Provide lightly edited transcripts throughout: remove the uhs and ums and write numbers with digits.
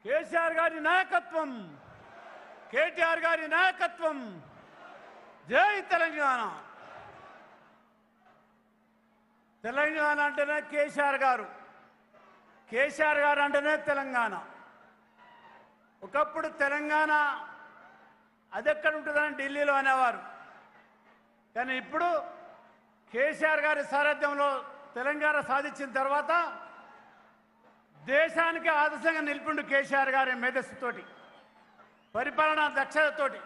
కేసీఆర్ గారి నాయకత్వం, కేటీఆర్ గారి నాయకత్వం. జై తెలంగాణ. తెలంగాణ అంటేనే కేసీఆర్ గారు, కేసీఆర్ గారు అంటేనే తెలంగాణ. ఒకప్పుడు తెలంగాణ అదెక్కడ ఉంటుందని ఢిల్లీలో అనేవారు, కానీ ఇప్పుడు కేసీఆర్ గారి సారథ్యంలో తెలంగాణ సాధించిన తర్వాత దేశానికి ఆదర్శంగా నిలిపిండు కేసీఆర్ గారి మేధస్సుతోటి, పరిపాలనా దక్షతతోటి.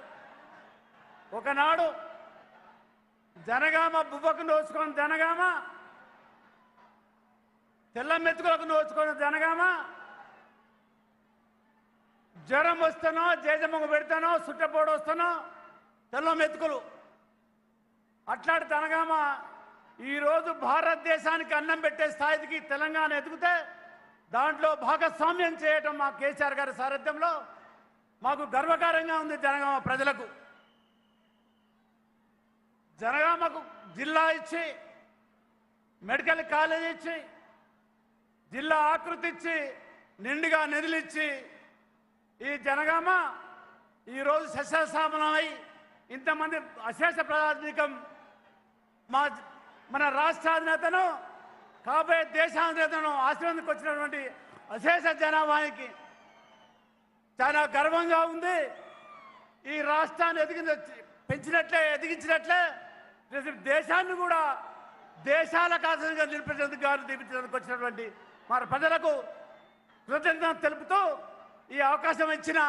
ఒకనాడు జనగామ బువ్వకు నోచుకొని జనగామ, తెల్ల మెతుకులకు నోచుకొని జనగామ, జ్వరం వస్తానో జేజమ్మకు పెడతానో సుట్టపోడు వస్తానో తెల్ల మెతుకులు అట్లాంటి జనగామ ఈరోజు భారతదేశానికి అన్నం పెట్టే స్థాయికి తెలంగాణ ఎదిగితే దాంట్లో భాగస్వామ్యం చేయటం మా కేసీఆర్ గారి సారథ్యంలో మాకు గర్వకారంగా ఉంది. జనగామ ప్రజలకు జనగామకు జిల్లా ఇచ్చి, మెడికల్ కాలేజ్ ఇచ్చి, జిల్లా ఆకృతి ఇచ్చి, నిండుగా నిధులిచ్చి ఈ జనగామ ఈరోజు సస్యశ్యామలమై ఇంతమంది అశేష ప్రజానికం మన రాష్ట్రాధినేతను కాబోయే దేశాధినేతను ఆశ్రయానికి వచ్చినటువంటి అశేష జనాభానికి చాలా గర్వంగా ఉంది. ఈ రాష్ట్రాన్ని ఎదిగించినట్లే దేశాన్ని కూడా దేశాలకు ఆశ్రయంగా నిలిపేందుకు గారు దీపించడానికి వచ్చినటువంటి మన ప్రజలకు కృతజ్ఞత తెలుపుతూ ఈ అవకాశం ఇచ్చిన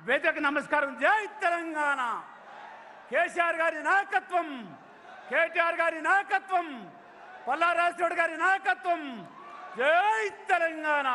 వేదికకు నమస్కారం. జై తెలంగాణ. కేసీఆర్ గారి నాయకత్వం, కేటీఆర్ గారి నాయకత్వం, పల్లా రాజశేఖర్ గారి నాయకత్వం. జై తెలంగాణ.